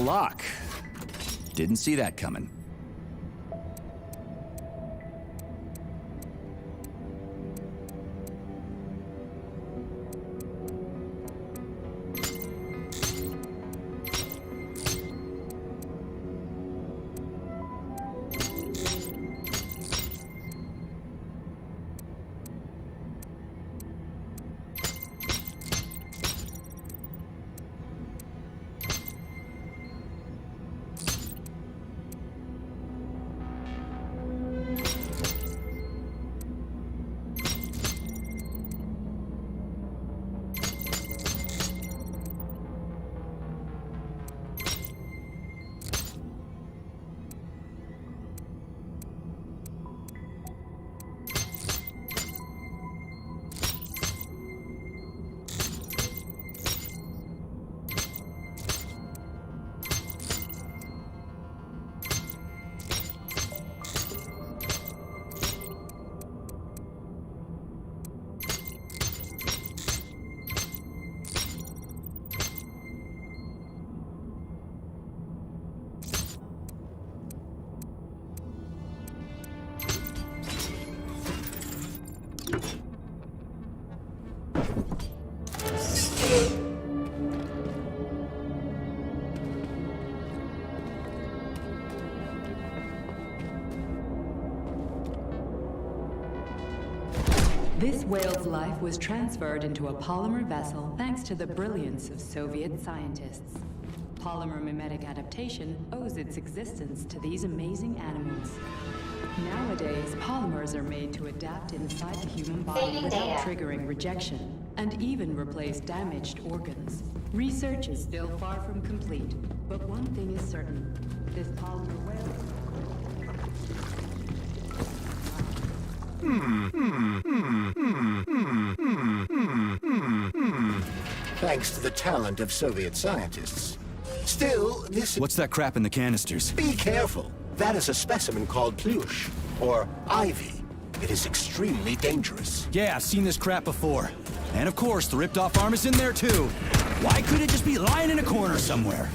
lock. Didn't see that coming. This whale's life was transferred into a polymer vessel thanks to the brilliance of Soviet scientists. Polymer mimetic adaptation owes its existence to these amazing animals. Nowadays, polymers are made to adapt inside the human body without triggering rejection, and even replace damaged organs. Research is still far from complete, but one thing is certain. This polymer whale... Thanks to the talent of Soviet scientists. Still, this... What's that crap in the canisters? Be careful. That is a specimen called Plush, or Ivy. It is extremely dangerous. Yeah, I've seen this crap before. And of course, the ripped-off arm is in there too. Why couldn't it just be lying in a corner somewhere?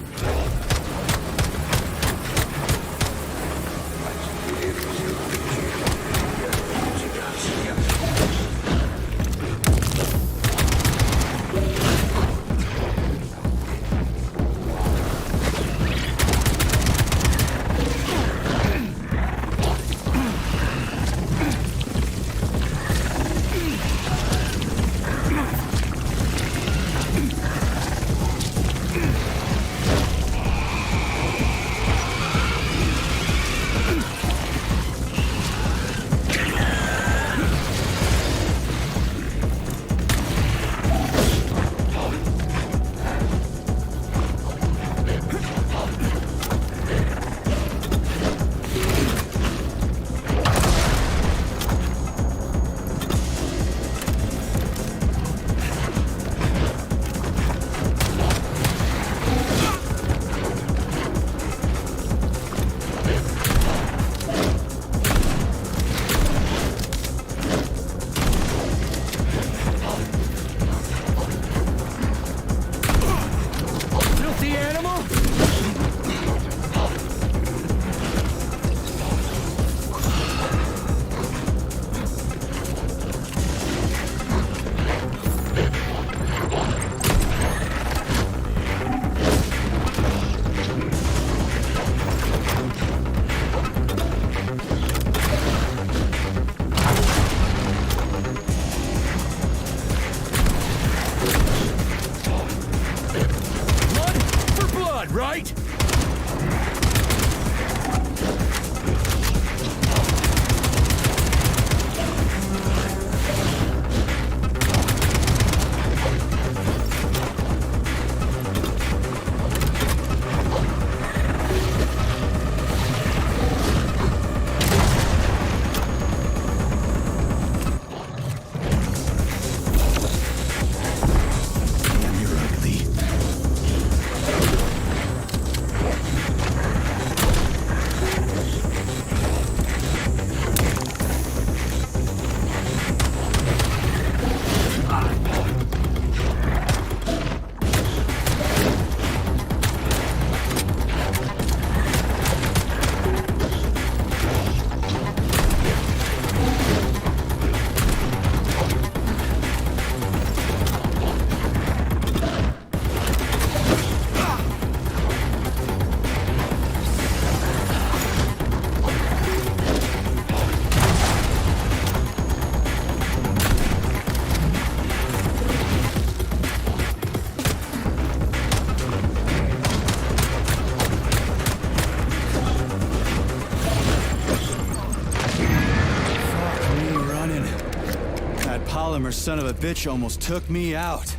That polymer son of a bitch almost took me out.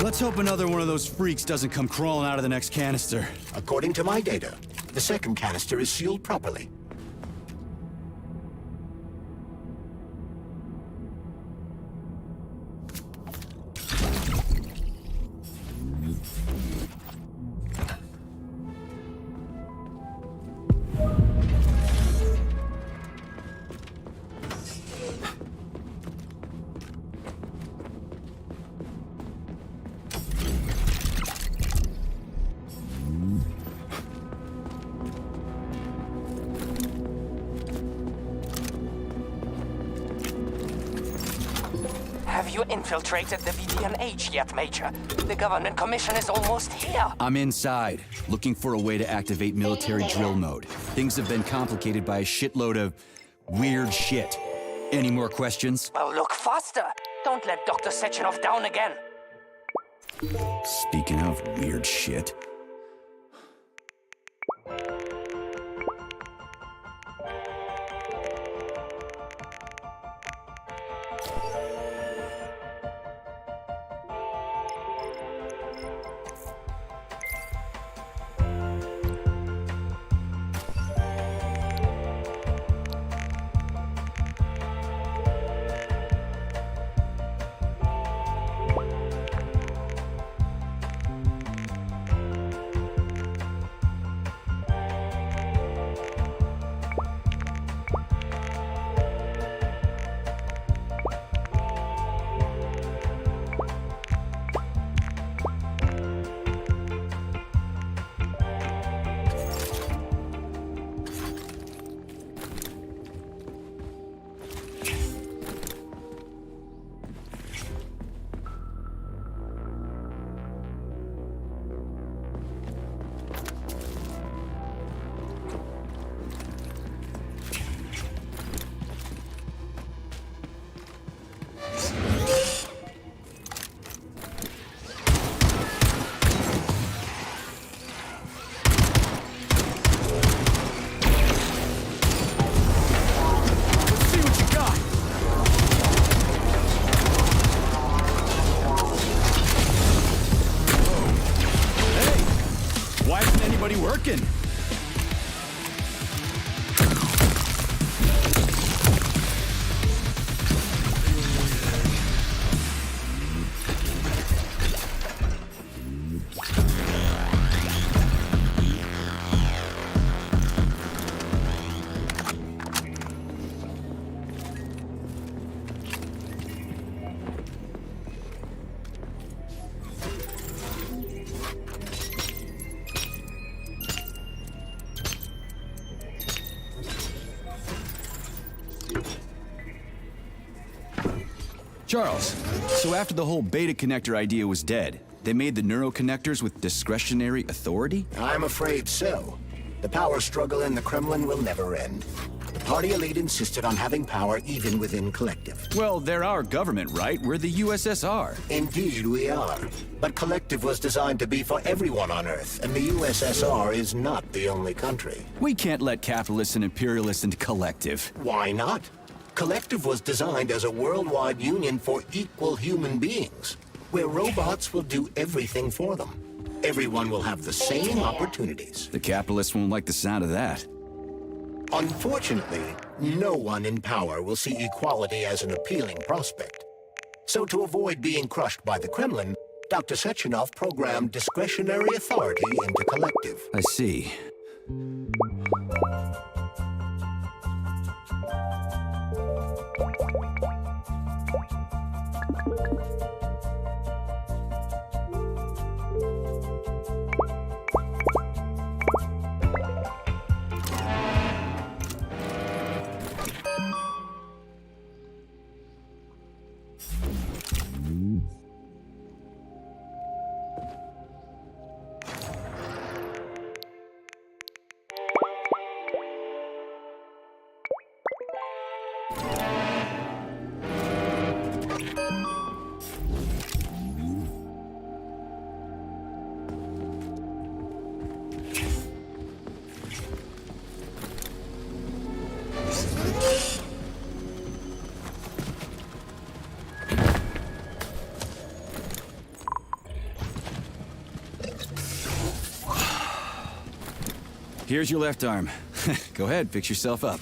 Let's hope another one of those freaks doesn't come crawling out of the next canister. According to my data, the second canister is sealed properly. Have you infiltrated the VDNH yet, Major? The government commission is almost here. I'm inside, looking for a way to activate military drill mode. Things have been complicated by a shitload of weird shit. Any more questions? Well, look faster. Don't let Dr. Sechenov down again. Speaking of weird shit. Working. Charles, so after the whole beta connector idea was dead, they made the neuroconnectors with discretionary authority? I'm afraid so. The power struggle in the Kremlin will never end. The party elite insisted on having power even within Collective. Well, they're our government, right? We're the USSR. Indeed we are. But Collective was designed to be for everyone on Earth, and the USSR is not the only country. We can't let capitalists and imperialists into Collective. Why not? Collective was designed as a worldwide union for equal human beings, where robots will do everything for them. Everyone will have the same opportunities. The capitalists won't like the sound of that. Unfortunately, no one in power will see equality as an appealing prospect. So to avoid being crushed by the Kremlin, Dr. Sechenov programmed discretionary authority into Collective. I see. Here's your left arm. Go ahead, fix yourself up.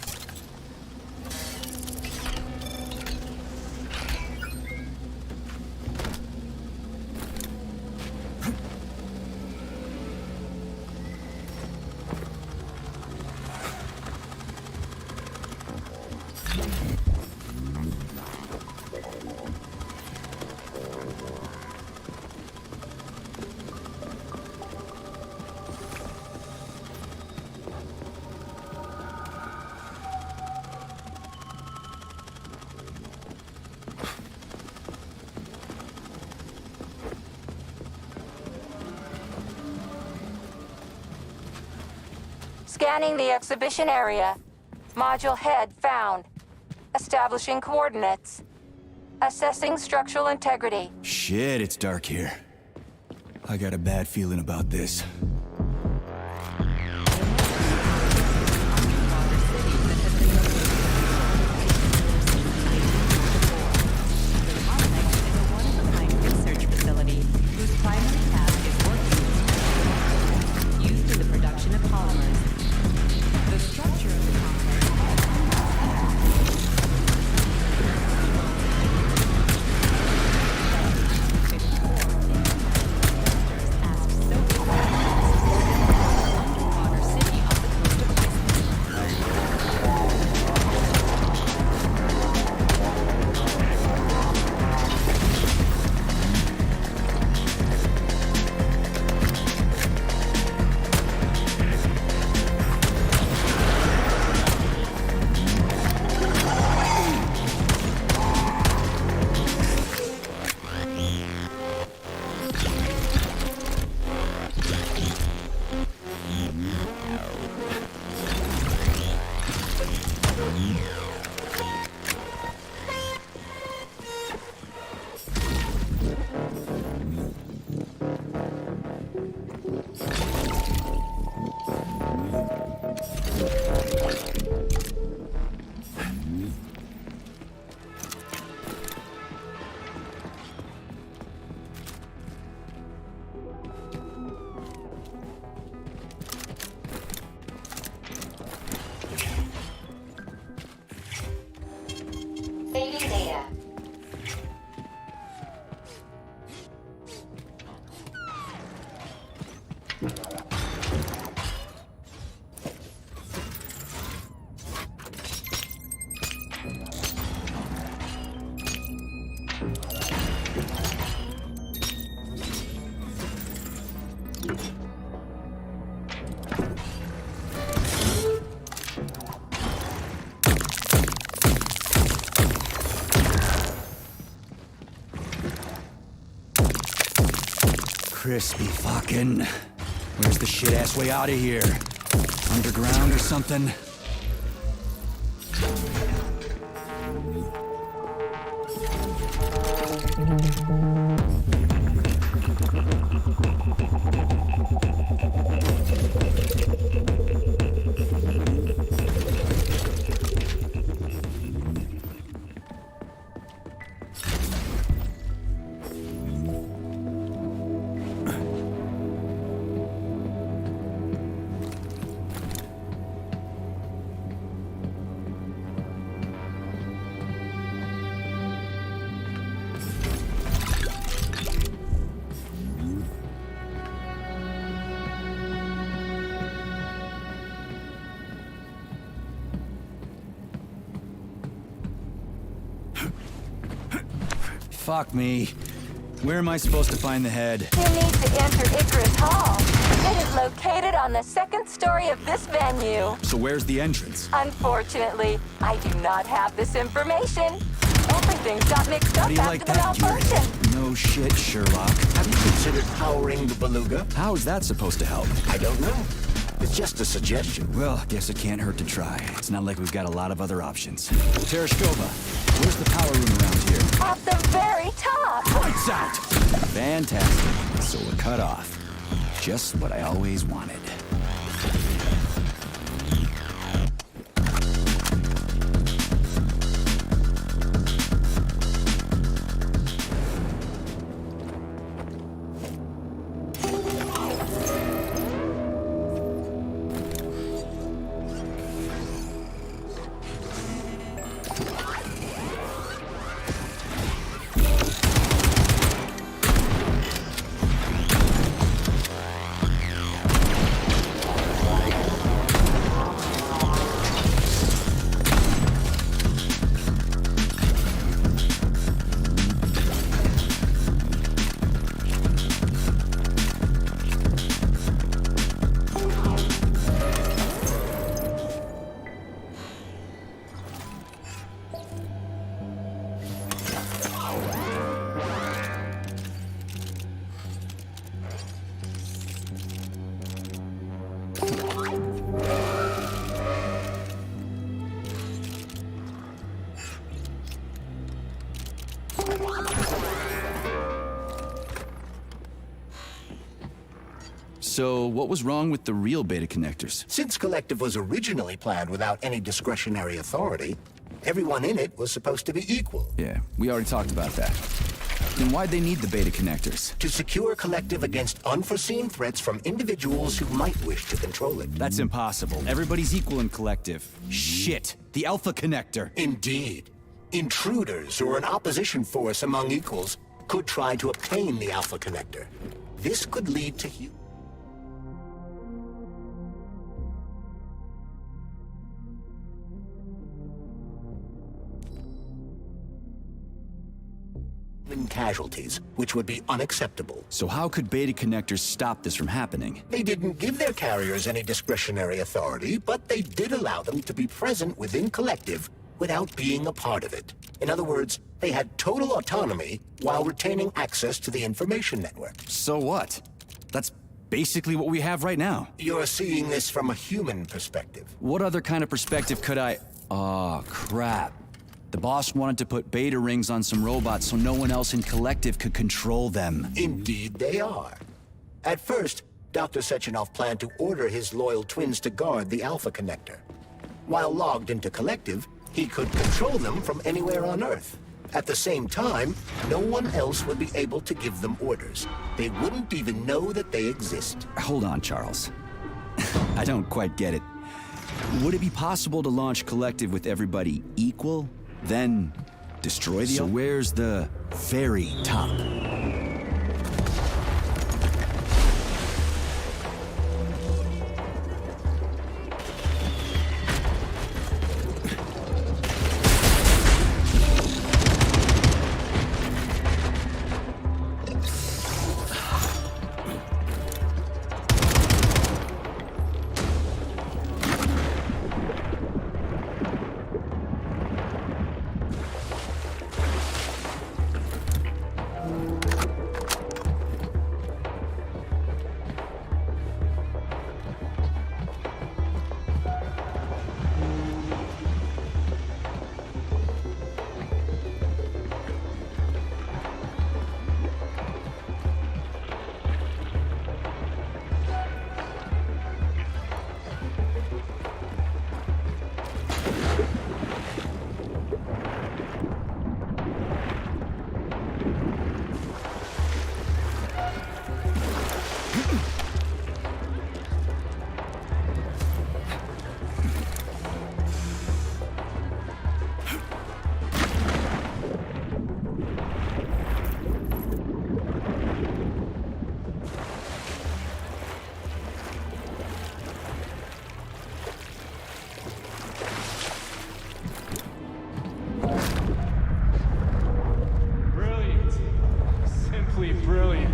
Scanning the exhibition area. Module head found. Establishing coordinates. Assessing structural integrity. Shit, it's dark here. I got a bad feeling about this. Research facility whose primary task is working used in the production of polymers. The structure of the complex underwater city off the coast of Iceland. Saving data. Crispy fucking. Where's the shit-ass way out of here? Underground or something? Fuck me. Where am I supposed to find the head? You need to enter Icarus Hall. It is located on the second story of this venue. So where's the entrance? Unfortunately, I do not have this information. Everything got mixed How up do you after like the that, malfunction. Garrett? No shit, Sherlock. Have you considered powering the beluga? How is that supposed to help? I don't know. It's just a suggestion. Well, guess it can't hurt to try. It's not like we've got a lot of other options. Tereshkova, where's the power room around here? At the very top. Lights out! Fantastic. So we're cut off. Just what I always wanted. So, what was wrong with the real beta connectors? Since Collective was originally planned without any discretionary authority, everyone in it was supposed to be equal. Yeah, we already talked about that. Then why'd they need the beta connectors? To secure Collective against unforeseen threats from individuals who might wish to control it. That's impossible. Everybody's equal in Collective. Shit! The Alpha Connector! Indeed. Intruders or an opposition force among equals could try to obtain the Alpha Connector. This could lead to human casualties, which would be unacceptable. So how could beta connectors stop this from happening? They didn't give their carriers any discretionary authority, but they did allow them to be present within Collective without being a part of it. In other words, they had total autonomy while retaining access to the information network. So what? That's basically what we have right now. You're seeing this from a human perspective. What other kind of perspective could I... Aw, crap. The boss wanted to put beta rings on some robots so no one else in Collective could control them. Indeed they are. At first, Dr. Sechenov planned to order his loyal twins to guard the Alpha Connector. While logged into Collective, he could control them from anywhere on Earth. At the same time, no one else would be able to give them orders. They wouldn't even know that they exist. Hold on, Charles. I don't quite get it. Would it be possible to launch Collective with everybody equal? Then destroy the... So where's the very top? Brilliant.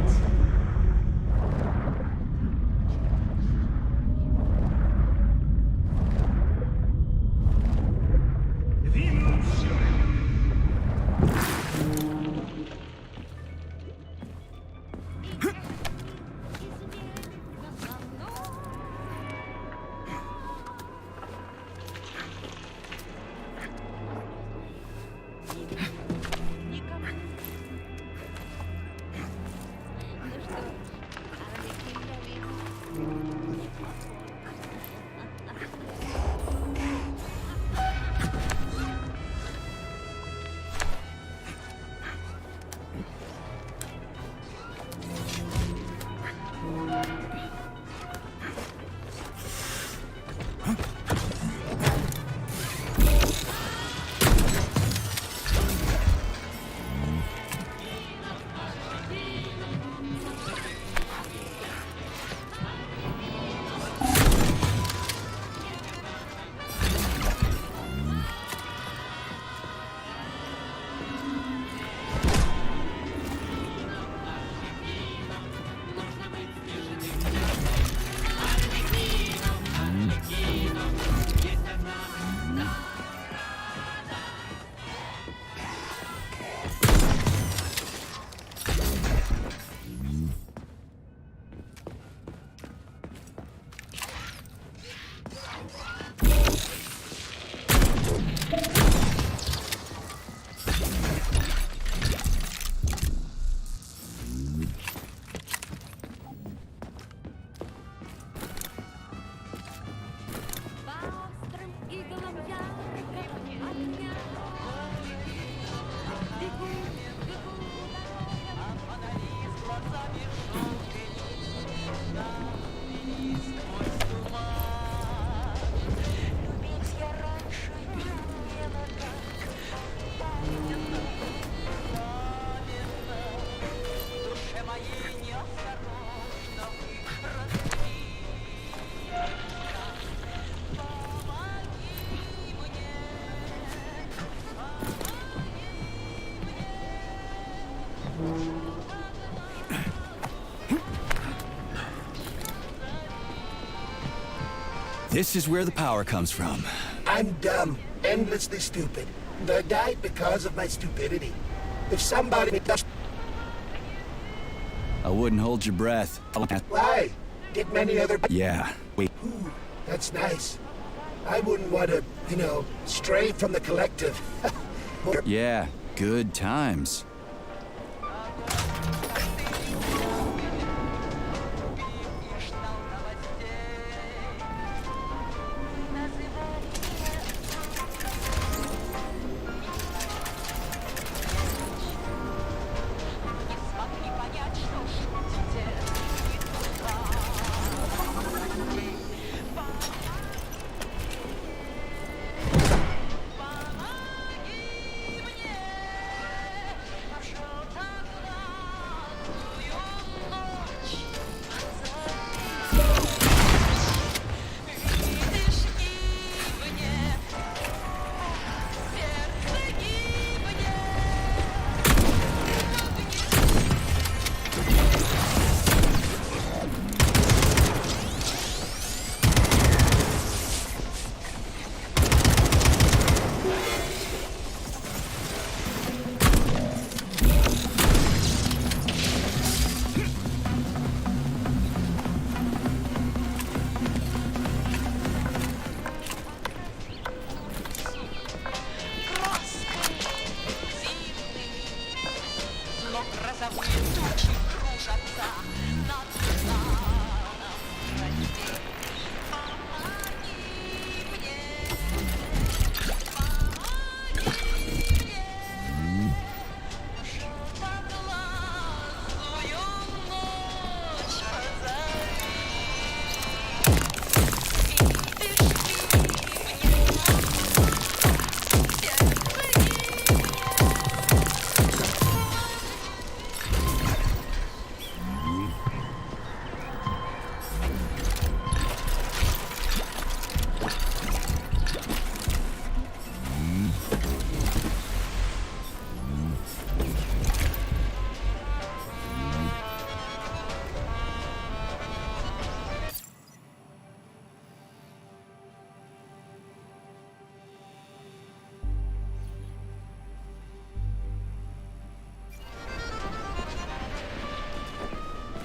This is where the power comes from. I'm dumb, endlessly stupid. And I died because of my stupidity. If somebody does... I wouldn't hold your breath. Why? Get many other... Yeah, wait. Ooh, that's nice. I wouldn't want to, stray from the collective. Yeah, good times.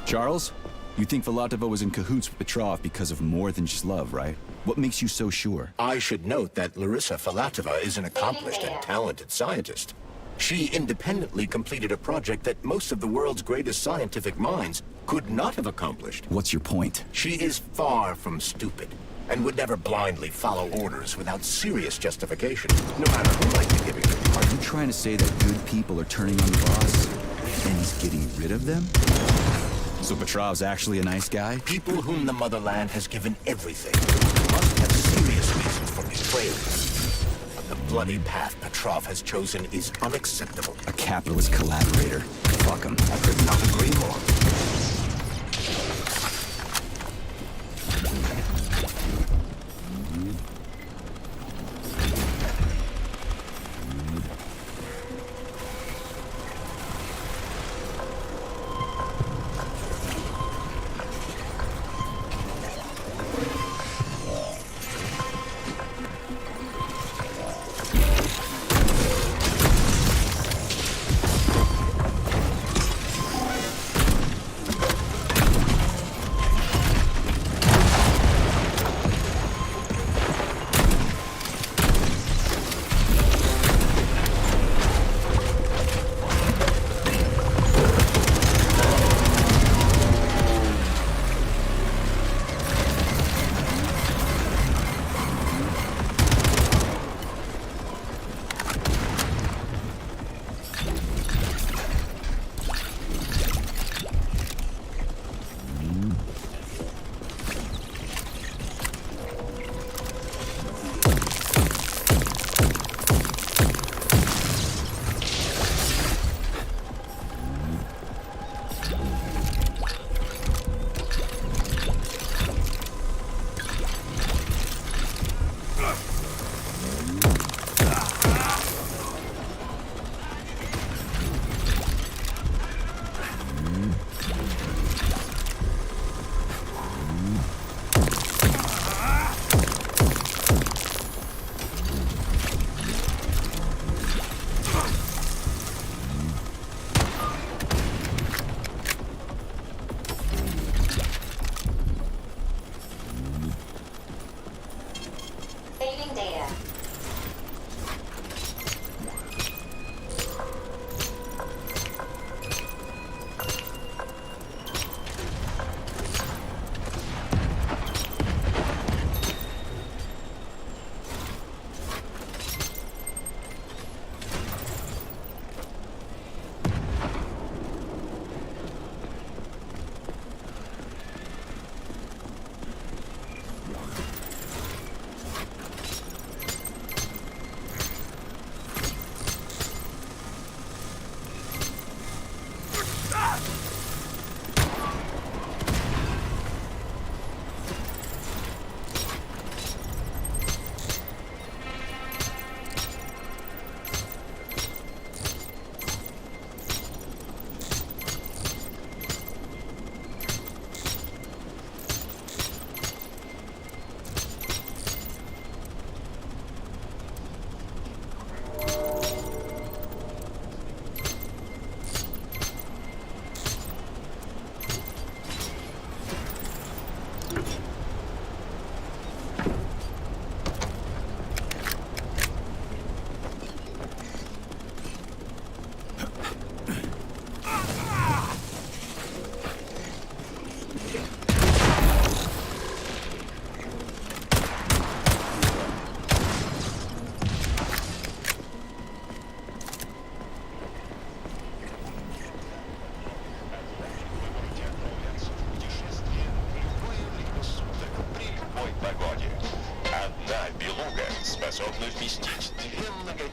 Charles, you think Filatova was in cahoots with Petrov because of more than just love, right? What makes you so sure? I should note that Larissa Filatova is an accomplished and talented scientist. She independently completed a project that most of the world's greatest scientific minds could not have accomplished. What's your point? She is far from stupid, and would never blindly follow orders without serious justification, no matter who might be giving her. Are you trying to say that good people are turning on the boss, and he's getting rid of them? So Petrov's actually a nice guy? People whom the motherland has given everything must have serious reasons for betrayal. But the bloody path Petrov has chosen is unacceptable. A capitalist collaborator. Fuck him. I could not agree more.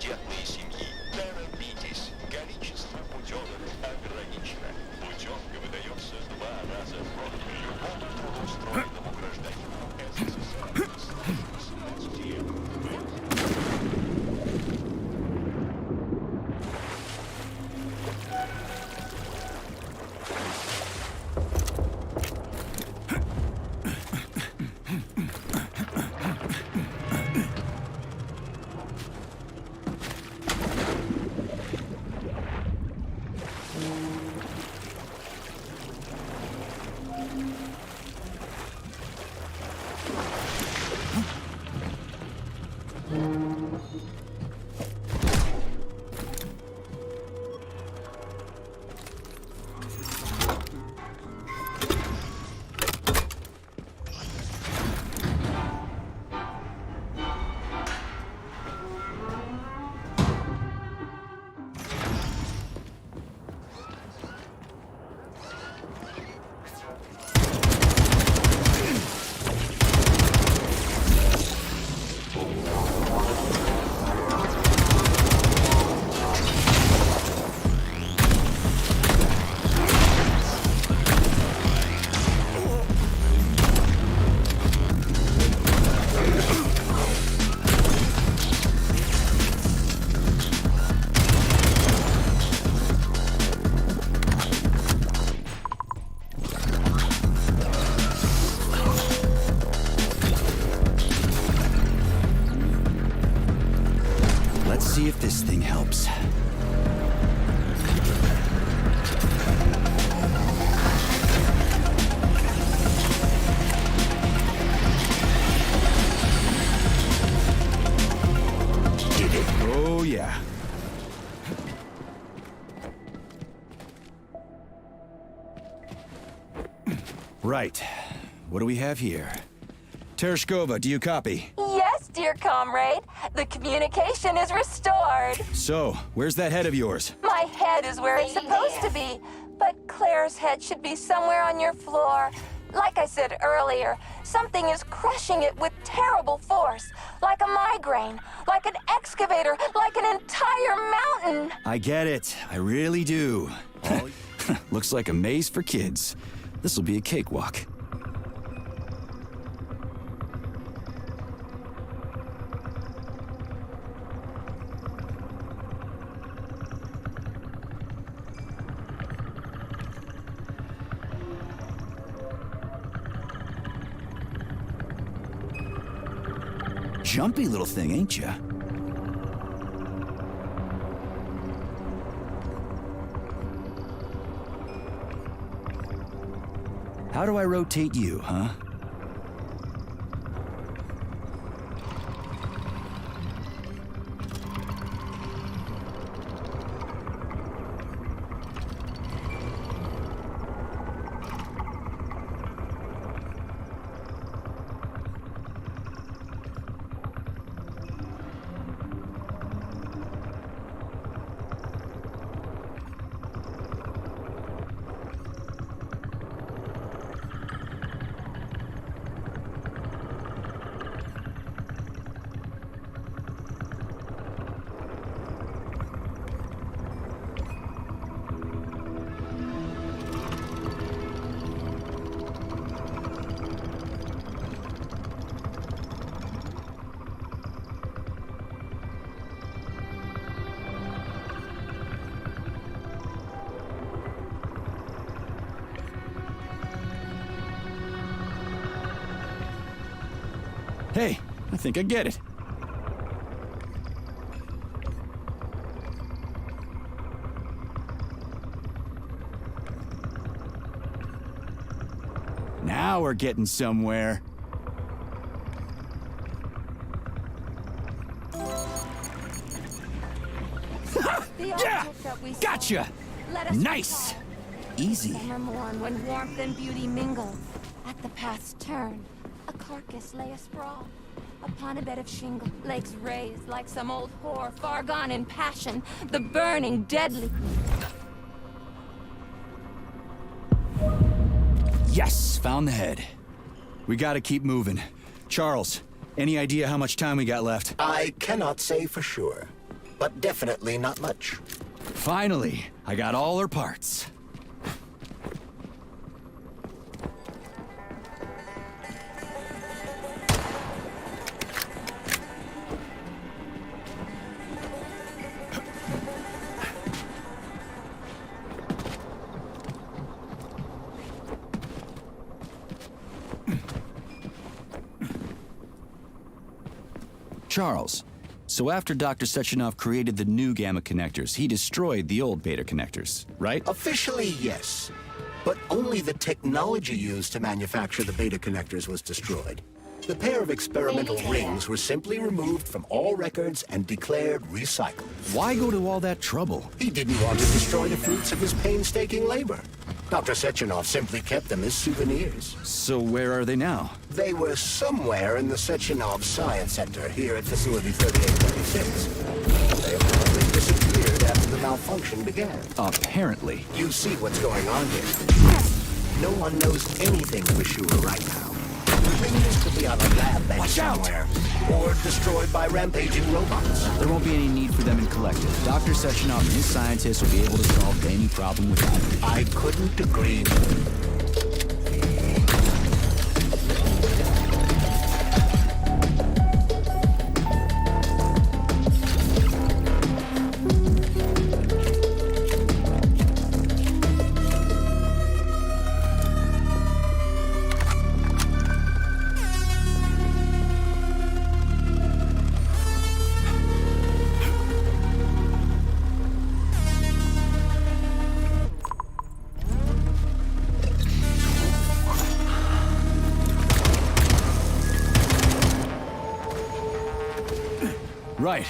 многодетные семьи. Торопитесь, количество путевок ограничено. Путевка выдается 2 раза в год любому трудоустроенному гражданину СССР с 18 лет. Let's see if this thing helps. Oh, yeah. Right. What do we have here? Tereshkova, do you copy? Yes, dear comrade. The communication is restored. So, where's that head of yours? My head is where it's supposed to be, but Claire's head should be somewhere on your floor. Like I said earlier, something is crushing it with terrible force. Like a migraine, like an excavator, like an entire mountain. I get it. I really do. Looks like a maze for kids. This'll be a cakewalk. Jumpy little thing, ain't ya? How do I rotate you, huh? Hey, I think I get it. Now we're getting somewhere. Yeah! Gotcha! Nice! Easy. Summer morn when warmth and beauty mingle. At the path's turn, a carcass lay asprawl. Upon a bed of shingle, legs raised like some old whore, far gone in passion, the burning, deadly. Yes, found the head. We gotta keep moving. Charles, any idea how much time we got left? I cannot say for sure. but definitely not much. Finally, I got all her parts. Charles, so after Dr. Sechenov created the new gamma connectors, he destroyed the old beta connectors, right? Officially, yes. But only the technology used to manufacture the beta connectors was destroyed. The pair of experimental rings were simply removed from all records and declared recycled. Why go to all that trouble? He didn't want to destroy the fruits of his painstaking labor. Dr. Sechenov simply kept them as souvenirs. So where are they now? They were somewhere in the Sechenov Science Center here at Facility 3826. They apparently disappeared after the malfunction began. Apparently. You see what's going on here. No one knows anything for sure right now. The rings could be on a lab bench somewhere, or destroyed by rampaging robots. There won't be any need for them in Collective. Dr. Sechenov and his scientists will be able to solve any problem without it. I couldn't agree more. Right.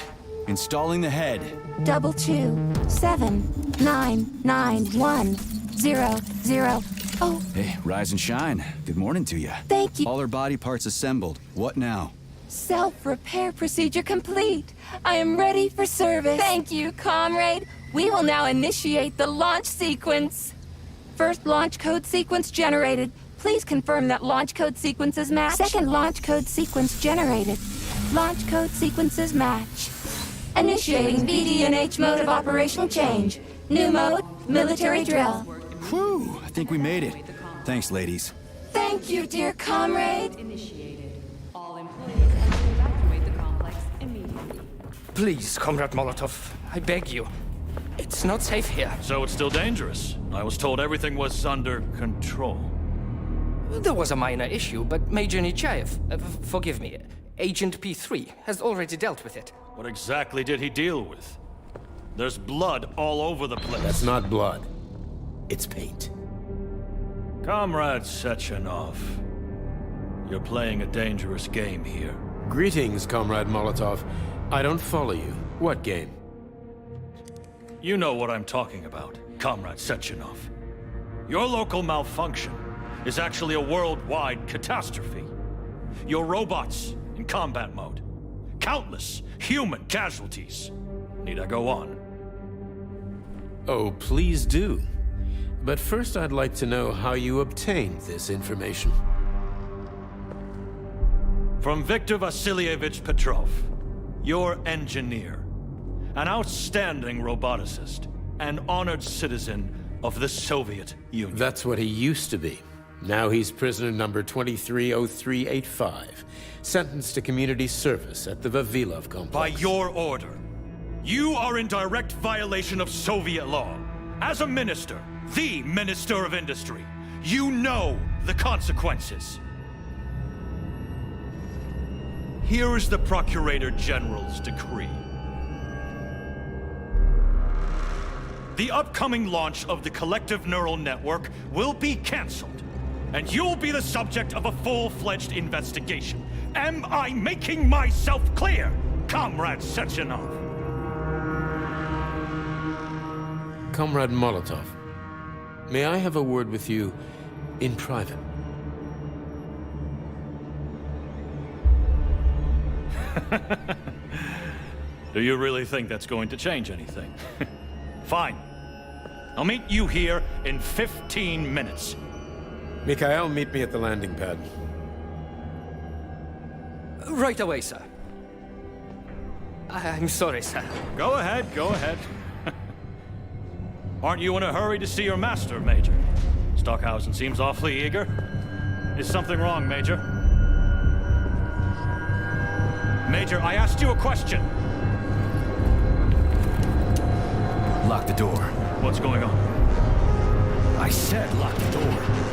Installing the head. 227991000. Oh, Hey, rise and shine. Good morning to you. thank you. All her body parts assembled. What now? Self-repair procedure complete. I am ready for service. Thank you, comrade. We will now initiate the launch sequence. First launch code sequence generated. Please confirm that launch code sequences match. Second launch code sequence generated. Launch code sequences match. Initiating BD&H mode of operation change. New mode, military drill. Whew, I think we made it. Thanks, ladies. Thank you, dear comrade. Initiated. All employees evacuate the complex immediately. Please, Comrade Molotov, I beg you. It's not safe here. So it's still dangerous. I was told everything was under control. There was a minor issue, but Major Nechayev, forgive me, Agent P3 has already dealt with it. What exactly did he deal with? There's blood all over the place. That's not blood. It's paint. Comrade Sechenov, you're playing a dangerous game here. Greetings, Comrade Molotov. I don't follow you. What game? You know what I'm talking about, Comrade Sechenov. Your local malfunction is actually a worldwide catastrophe. Your robots in combat mode. Countless human casualties. Need I go on? Oh, please do. But first I'd like to know how you obtained this information. From Viktor Vasilievich Petrov, your engineer, an outstanding roboticist, an honored citizen of the Soviet Union. That's what he used to be. Now he's prisoner number 230385, sentenced to community service at the Vavilov complex. By your order, you are in direct violation of Soviet law. As a minister, the Minister of Industry, you know the consequences. Here is the Procurator General's decree. The upcoming launch of the Collective Neural Network will be canceled, and you'll be the subject of a full-fledged investigation. Am I making myself clear, Comrade Sechenov? Comrade Molotov, may I have a word with you in private? Do you really think that's going to change anything? Fine. I'll meet you here in 15 minutes. Mikhail, meet me at the landing pad. Right away, sir. I'm sorry, sir. Go ahead, go ahead. Aren't you in a hurry to see your master, Major? Stockhausen seems awfully eager. Is something wrong, Major? Major, I asked you a question. Lock the door. What's going on? I said lock the door.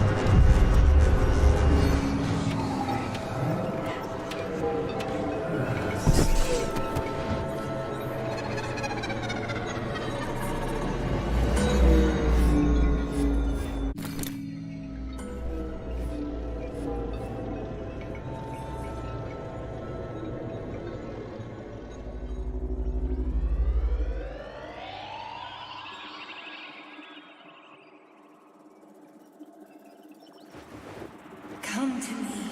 Come to me.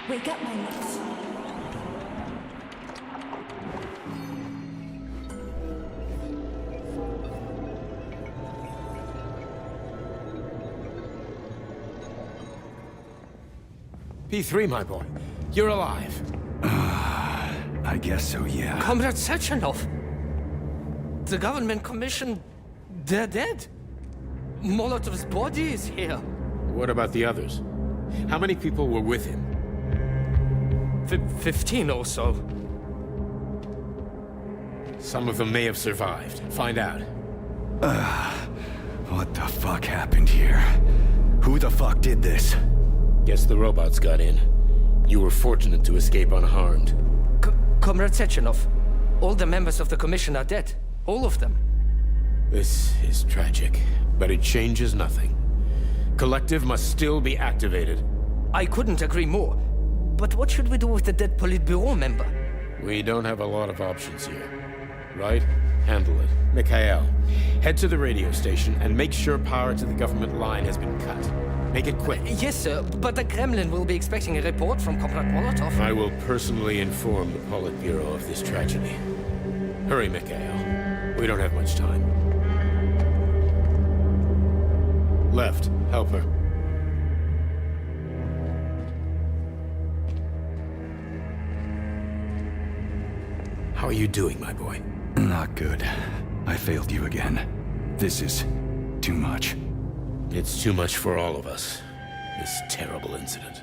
Wake up, my loves. P3, my boy. You're alive. I guess so, yeah. Comrade Sechenov! The government commission, they're dead. Molotov's body is here. What about the others? How many people were with him? 15 or so. Some of them may have survived. Find out. What the fuck happened here? Who the fuck did this? Guess the robots got in. You were fortunate to escape unharmed. Comrade Sechenov, all the members of the commission are dead. All of them. This is tragic, but it changes nothing. Collective must still be activated. I couldn't agree more. But what should we do with the dead Politburo member? We don't have a lot of options here. Right? Handle it. Mikhail, head to the radio station and make sure power to the government line has been cut. Make it quick. Yes, sir, but the Kremlin will be expecting a report from Comrade Molotov. I will personally inform the Politburo of this tragedy. Hurry, Mikhail. We don't have much time. Left, help her. How are you doing, my boy? Not good. I failed you again. This is too much. It's too much for all of us. This terrible incident.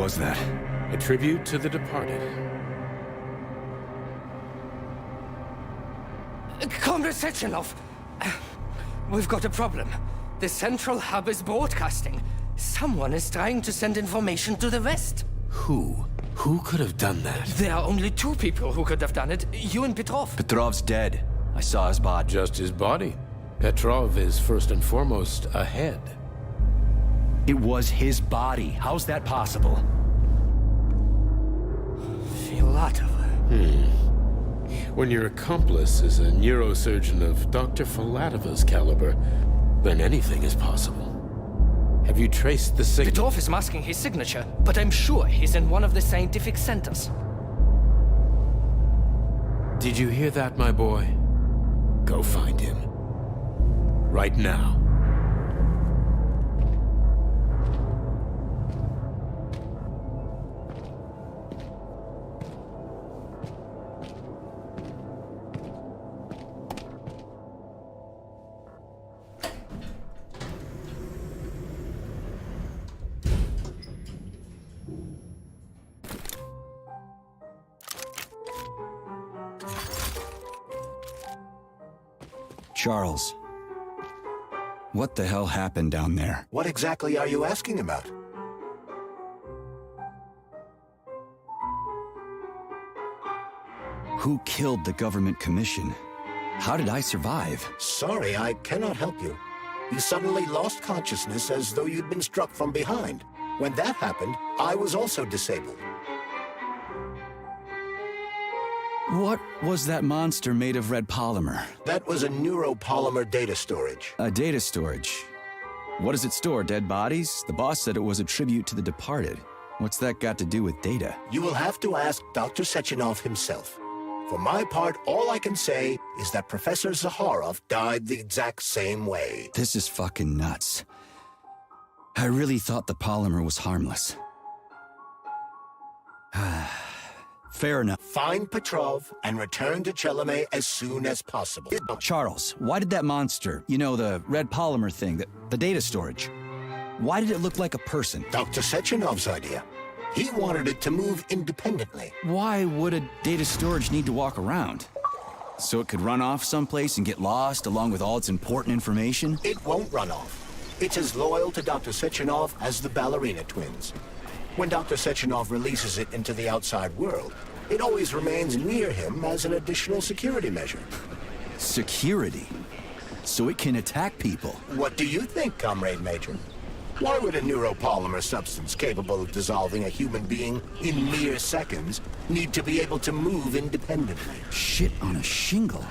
was that? A tribute to the departed. Comrade Sechenov, we've got a problem. The central hub is broadcasting. Someone is trying to send information to the West. Who? Who could have done that? There are only two people who could have done it, you and Petrov. Petrov's dead. I saw his body. Just his body. Petrov is first and foremost a head. It was his body. How's that possible? Filatov. When your accomplice is a neurosurgeon of Dr. Filatova's caliber, then anything is possible. Have you traced the signal? Petrov is masking his signature, but I'm sure he's in one of the scientific centers. Did you hear that, my boy? Go find him. Right now. Charles, what the hell happened down there? What exactly are you asking about? Who killed the government commission? How did I survive? Sorry, I cannot help you. You suddenly lost consciousness as though you'd been struck from behind. When that happened, I was also disabled. What was that monster made of red polymer? That was a neuropolymer data storage. A data storage. What does it store, dead bodies? The boss said it was a tribute to the departed. What's that got to do with data? You will have to ask Dr. Sechenov himself. For my part, all I can say is that Professor Zaharov died the exact same way. This is fucking nuts. I really thought the polymer was harmless. Fair enough. Find Petrov and return to Chelome as soon as possible. Charles, why did that monster, you know, the red polymer thing, the data storage, why did it look like a person? Dr. Sechenov's idea. He wanted it to move independently. Why would a data storage need to walk around? So it could run off someplace and get lost along with all its important information? It won't run off. It's as loyal to Dr. Sechenov as the ballerina twins. When Dr. Sechenov releases it into the outside world, it always remains near him as an additional security measure. Security? So it can attack people? What do you think, Comrade Major? Why would a neuropolymer substance capable of dissolving a human being in mere seconds need to be able to move independently? Shit on a shingle.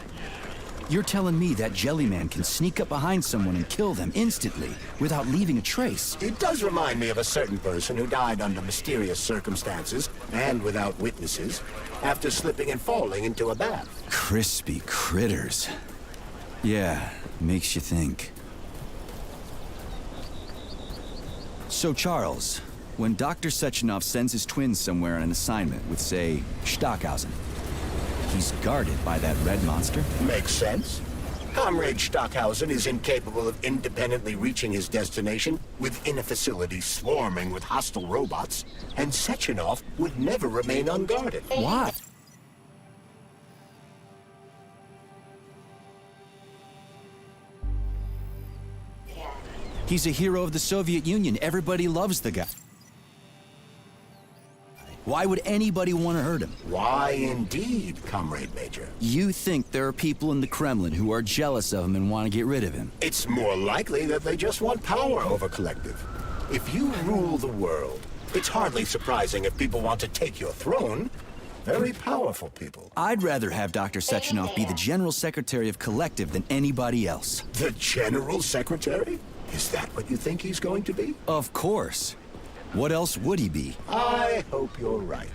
You're telling me that Jellyman can sneak up behind someone and kill them instantly without leaving a trace? It does remind me of a certain person who died under mysterious circumstances and without witnesses after slipping and falling into a bath. Crispy critters. Yeah, makes you think. So, Charles, when Dr. Sechenov sends his twins somewhere on an assignment with, say, Stockhausen, he's guarded by that red monster? Makes sense. Comrade Stockhausen is incapable of independently reaching his destination within a facility swarming with hostile robots, and Sechenov would never remain unguarded. Why? He's a hero of the Soviet Union. Everybody loves the guy. Why would anybody want to hurt him? Why indeed, Comrade Major? You think there are people in the Kremlin who are jealous of him and want to get rid of him? It's more likely that they just want power over Collective. If you rule the world, it's hardly surprising if people want to take your throne. Very powerful people. I'd rather have Dr. Sechenov be the General Secretary of Collective than anybody else. The General Secretary? Is that what you think he's going to be? Of course. What else would he be? I hope you're right.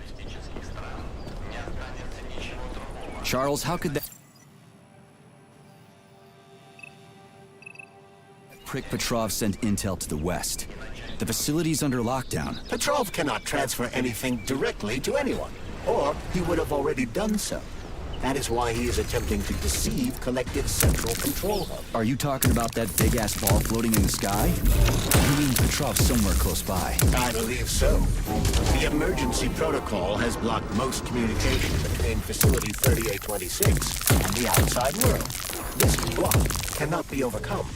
Charles, how could that... Prick Petrov sent intel to the west. The facility's under lockdown. Petrov cannot transfer anything directly to anyone, or he would have already done so. That is why he is attempting to deceive Collective's central control hub. Are you talking about that big-ass ball floating in the sky? You mean Petrov's somewhere close by? I believe so. The emergency protocol has blocked most communication between Facility 3826 and the outside world. This block cannot be overcome.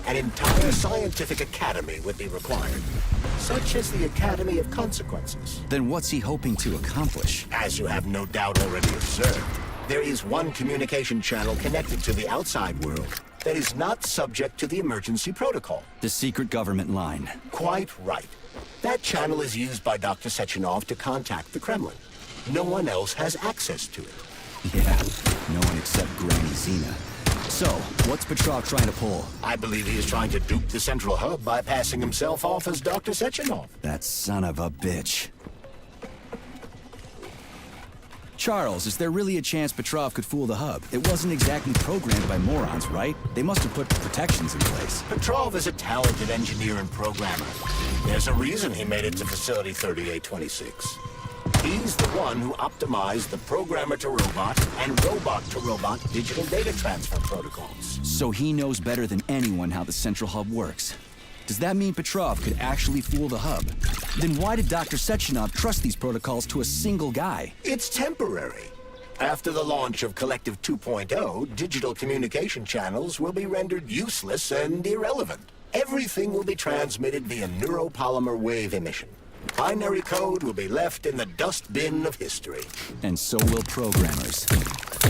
An entire scientific academy would be required, such as the Academy of Consequences. Then what's he hoping to accomplish? As you have no doubt already observed, there is one communication channel connected to the outside world that is not subject to the emergency protocol. The secret government line. Quite right. That channel is used by Dr. Sechenov to contact the Kremlin. No one else has access to it. Yeah, no one except Granny Xena. So, what's Petrov trying to pull? I believe he is trying to dupe the central hub by passing himself off as Dr. Sechenov. That son of a bitch. Charles, is there really a chance Petrov could fool the hub? It wasn't exactly programmed by morons, right? They must have put protections in place. Petrov is a talented engineer and programmer. There's a reason he made it to Facility 3826. He's the one who optimized the programmer-to-robot and robot-to-robot digital data transfer protocols. So he knows better than anyone how the central hub works. Does that mean Petrov could actually fool the hub? Then why did Dr. Sechenov trust these protocols to a single guy? It's temporary. After the launch of Collective 2.0, digital communication channels will be rendered useless and irrelevant. Everything will be transmitted via neuropolymer wave emission. Binary code will be left in the dustbin of history. And so will programmers.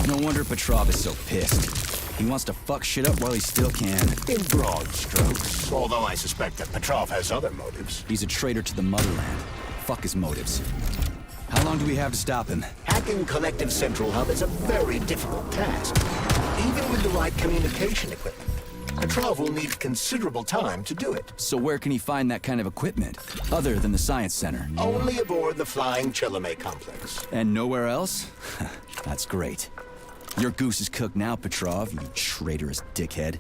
No wonder Petrov is so pissed. He wants to fuck shit up while he still can. In broad strokes. Although I suspect that Petrov has other motives. He's a traitor to the motherland. Fuck his motives. How long do we have to stop him? Hacking Collective Central Hub is a very difficult task. Even with the right communication equipment, Petrov will need considerable time to do it. So where can he find that kind of equipment, other than the Science Center? Only aboard the Flying Chilome complex. And nowhere else? That's great. Your goose is cooked now, Petrov, you traitorous dickhead.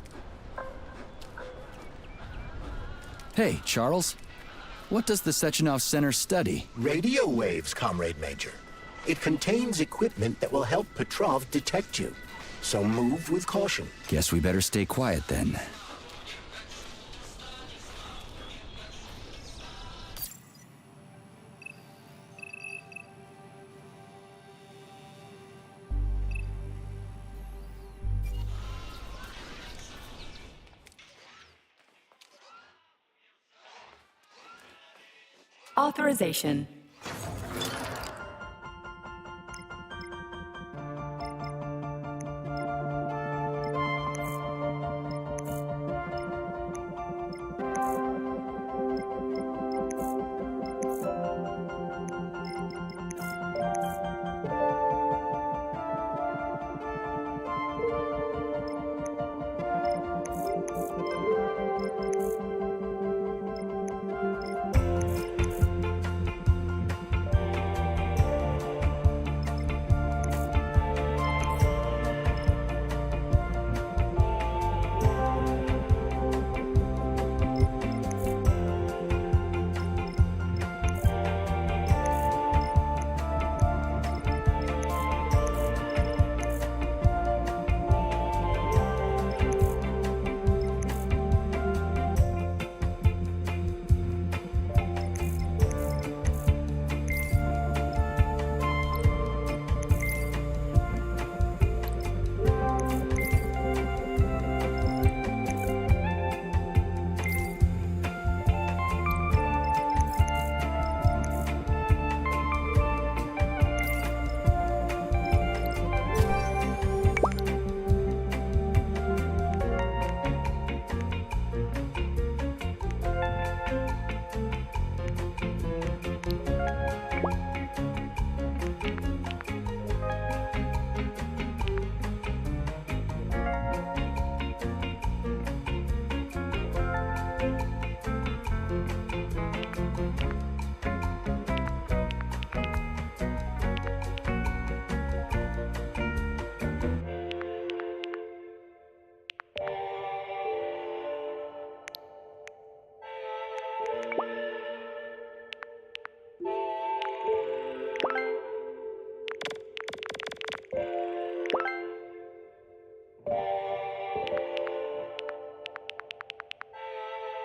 Hey, Charles. What does the Sechenov Center study? Radio waves, Comrade Major. It contains equipment that will help Petrov detect you. So move with caution. Guess we better stay quiet then. Authorization.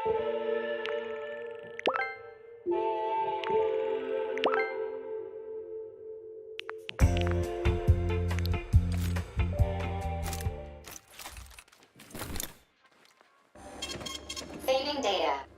Saving data.